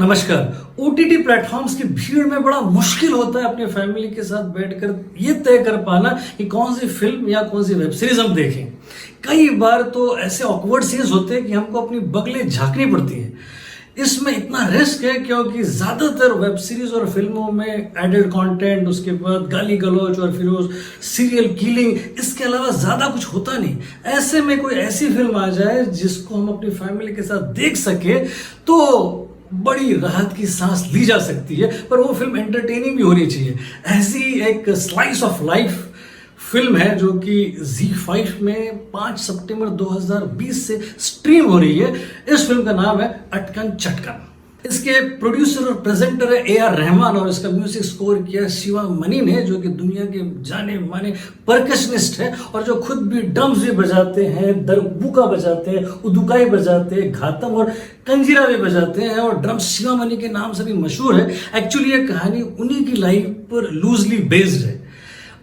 नमस्कार। OTT platforms की भीड़ में बड़ा मुश्किल होता है अपने फैमिली के साथ बैठकर ये तय कर पाना कि कौन सी फिल्म या कौन सी वेब सीरीज हम देखें। कई बार तो ऐसे ऑकवर्ड सीन्स होते हैं कि हमको अपनी बगलें झांकनी पड़ती है। इसमें इतना रिस्क है क्योंकि ज्यादातर वेब सीरीज और फिल्मों में एडेड कंटेंट, उसके बाद गाली गलौज और फिर वो सीरियल किलिंग, इसके अलावा ज्यादा कुछ होता नहीं। ऐसे में कोई ऐसी फिल्म आ जाए जिसको हम अपनी फैमिली के साथ देख सके तो बड़ी राहत की सांस ली जा सकती है, पर वो फिल्म एंटरटेनिंग भी होनी चाहिए। ऐसी एक स्लाइस ऑफ लाइफ फिल्म है जो कि ZEE5 में 5 सितंबर 2020 से स्ट्रीम हो रही है। इस फिल्म का नाम है अटकन चटकन। इसके प्रोड्यूसर और प्रेजेंटर है A.R. रहमान और इसका म्यूजिक स्कोर किया शिवा मनी ने, जो कि दुनिया के जाने माने परकशनिस्ट है और जो खुद भी ड्रम्स भी बजाते हैं, दरबुका बजाते हैं, उदुकाई बजाते हैं, घातम और कंजीरा भी बजाते हैं और ड्रम्स शिवा मनी के नाम से भी मशहूर है। एक्चुअली ये कहानी उन्हीं की लाइफ पर लूजली बेस्ड है।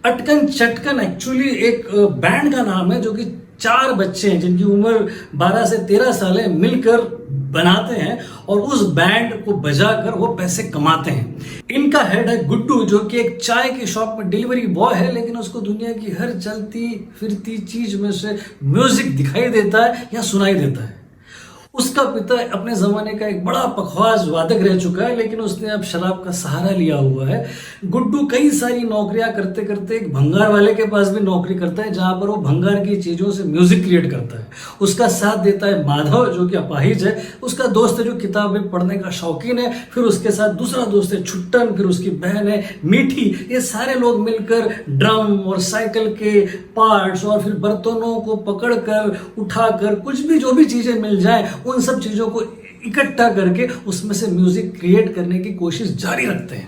अटकन चटकन एक्चुअली एक बैंड का नाम है जो कि 4 बच्चे हैं जिनकी उम्र 12 से 13 साल है, मिलकर बनाते हैं और उस बैंड को बजाकर वो पैसे कमाते हैं। इनका हेड है गुड्डू, जो कि एक चाय की शॉप में डिलीवरी बॉय है, लेकिन उसको दुनिया की हर चलती फिरती चीज में से म्यूजिक दिखाई देता है या सुनाई देता है। उसका पिता अपने जमाने का एक बड़ा पखवाज वादक रह चुका है, लेकिन उसने अब शराब का सहारा लिया हुआ है। गुड्डू कई सारी नौकरियां करते करते एक भंगार वाले के पास भी नौकरी करता है, जहां पर वो भंगार की चीजों से म्यूजिक क्रिएट करता है। उसका साथ देता है माधव, जो कि अपाहिज है। उसका दोस्त है जो किताबें पढ़ने का शौकीन है। फिर उसके साथ दूसरा दोस्त है छुट्टन, फिर उसकी बहन है मीठी। ये सारे लोग मिलकर ड्रम और साइकिल के पार्ट्स और फिर बर्तनों को पकड़कर उठाकर कुछ भी जो भी चीजें मिल जाए उन सब चीजों को इकट्ठा करके उसमें से म्यूजिक क्रिएट करने की कोशिश जारी रखते हैं।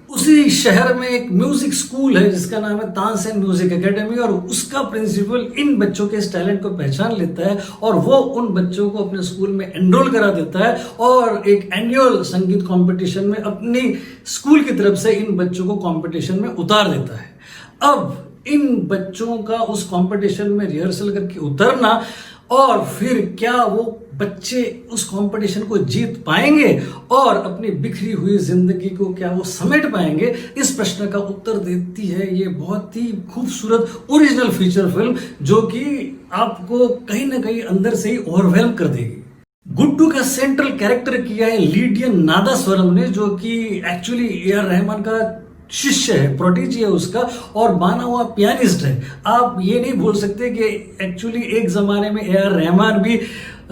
उसी शहर में एक म्यूजिक स्कूल है जिसका नाम है तानसेन म्यूजिक एकेडमी, और उसका प्रिंसिपल इन बच्चों के इस टैलेंट को पहचान लेता है और वो उन बच्चों को अपने स्कूल में एनरोल करा देता है और एक एनुअल संगीत कंपटीशन में अपनी स्कूल की तरफ से इन बच्चों को कंपटीशन में उतार देता है। अब इन बच्चों का उस कंपटीशन में रिहर्सल करके उतरना और फिर क्या वो बच्चे उस कंपटीशन को जीत पाएंगे और अपनी बिखरी हुई जिंदगी को क्या वो समेट पाएंगे, इस प्रश्न का उत्तर देती है ये बहुत ही खूबसूरत ओरिजिनल फीचर फिल्म, जो कि आपको कहीं ना कहीं अंदर से ही ओवरवेल्म कर देगी। गुड्डू का सेंट्रल कैरेक्टर किया है लीडियन नादास्वरम ने, जो कि एक्चुअली A.R. रहमान का शिष्य है, प्रोटेजी है उसका और माना हुआ पियानिस्ट है। आप ये नहीं भूल सकते कि एक्चुअली एक जमाने में A.R. रहमान भी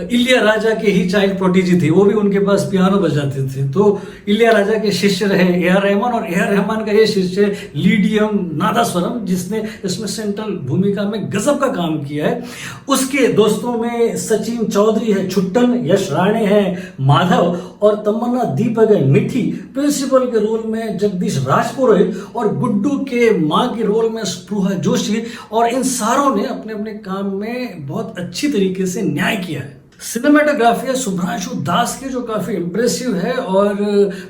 इलियाराजा के ही चाइल्ड प्रोटेजी थे, वो भी उनके पास पियानो बजाते थे। तो इलियाराजा के शिष्य रहे A.R. रहमान और A.R. रहमान का ये शिष्य लीडियम नादास्वरम, जिसने इसमें सेंट्रल भूमिका में गजब का काम किया है। उसके दोस्तों में सचिन चौधरी है छुट्टन, यश राणे है माधव और तमन्ना दीपक है मिठी। प्रिंसिपल के रोल में जगदीश राजपुरोहित और गुड्डू के माँ के रोल में स्पृहा जोशी, और इन सारों ने अपने अपने काम में बहुत अच्छी तरीके से न्याय किया है। सिनेमेटोग्राफी है शुभ्रांशु दास की, जो काफी इंप्रेसिव है और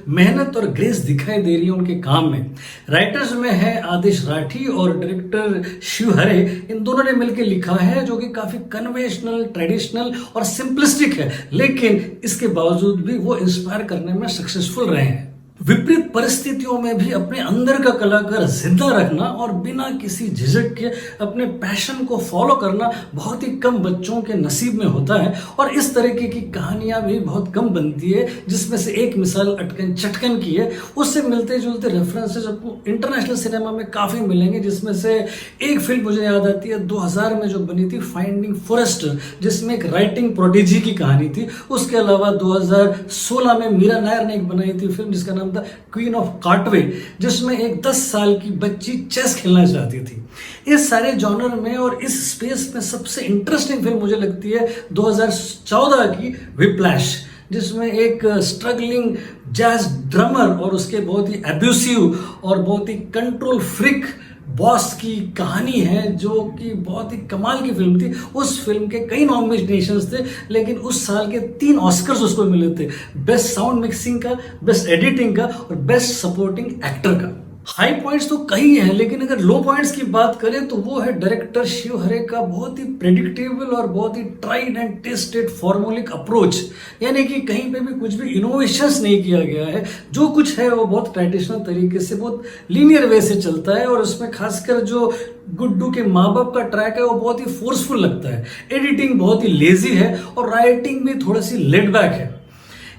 मेहनत और ग्रेस दिखाई दे रही है उनके काम में। राइटर्स में है आदिश राठी और डायरेक्टर शिव हरे। इन दोनों ने मिलकर लिखा है, जो कि काफी कन्वेंशनल, ट्रेडिशनल और सिंपलिस्टिक है, लेकिन इसके बावजूद भी वो इंस्पायर करने में सक्सेसफुल रहे हैं। विपरीत परिस्थितियों में भी अपने अंदर का कलाकार जिंदा रखना और बिना किसी झिझक के अपने पैशन को फॉलो करना बहुत ही कम बच्चों के नसीब में होता है, और इस तरीके की कहानियां भी बहुत कम बनती है, जिसमें से एक मिसाल अटकन चटकन की है। उससे मिलते जुलते रेफरेंसेस आपको इंटरनेशनल सिनेमा में काफी मिलेंगे, जिसमें से एक फिल्म मुझे याद आती है 2000 में जो बनी थी फाइंडिंग फॉरेस्टर, जिसमें एक राइटिंग प्रोडिजी की कहानी थी। उसके अलावा 2016 में मीरा नायर ने एक बनाई थी फिल्म जिसका नाम क्वीन ऑफ कार्टवे, जिसमें एक 10 साल की बच्ची चेस खेलना चाहती थी। इस सारे जॉनर में और इस स्पेस में सबसे इंटरेस्टिंग फिल्म मुझे लगती है 2014 की विप्लैश, जिसमें एक स्ट्रगलिंग जैज ड्रमर और उसके बहुत ही एब्यूसिव और बहुत ही कंट्रोल फ्रिक बॉस की कहानी है, जो कि बहुत ही कमाल की फिल्म थी। उस फिल्म के कई नॉमिनेशंस थे, लेकिन उस साल के 3 ऑस्कर्स उसको मिले थे, बेस्ट साउंड मिक्सिंग का, बेस्ट एडिटिंग का और बेस्ट सपोर्टिंग एक्टर का। हाई पॉइंट्स तो कई हैं, लेकिन अगर लो पॉइंट्स की बात करें तो वो है डायरेक्टर शिव हरे का बहुत ही प्रेडिक्टेबल और बहुत ही tried and tested formulaic approach. यानी कि कहीं पे भी कुछ भी इनोवेशंस नहीं किया गया है, जो कुछ है वो बहुत ट्रेडिशनल तरीके से, बहुत लीनियर वे से चलता है। और उसमें खासकर जो गुड्डू के माँ बाप का ट्रैक है वो बहुत ही फोर्सफुल लगता है। एडिटिंग बहुत ही लेजी है और राइटिंग भी थोड़ी सी लेड बैक है।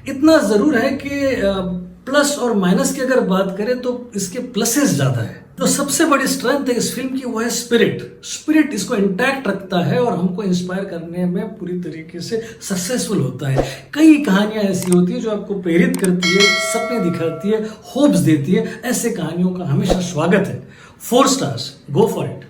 इतना जरूर है कि प्लस और माइनस की अगर बात करें तो इसके प्लसेस ज्यादा है। जो सबसे बड़ी स्ट्रेंथ है इस फिल्म की वो है स्पिरिट इसको इंटैक्ट रखता है और हमको इंस्पायर करने में पूरी तरीके से सक्सेसफुल होता है। कई कहानियां ऐसी होती है जो आपको प्रेरित करती है, सपने दिखाती है, होप्स देती है। ऐसे कहानियों का हमेशा स्वागत है। 4 स्टार्स, गो फॉर इट।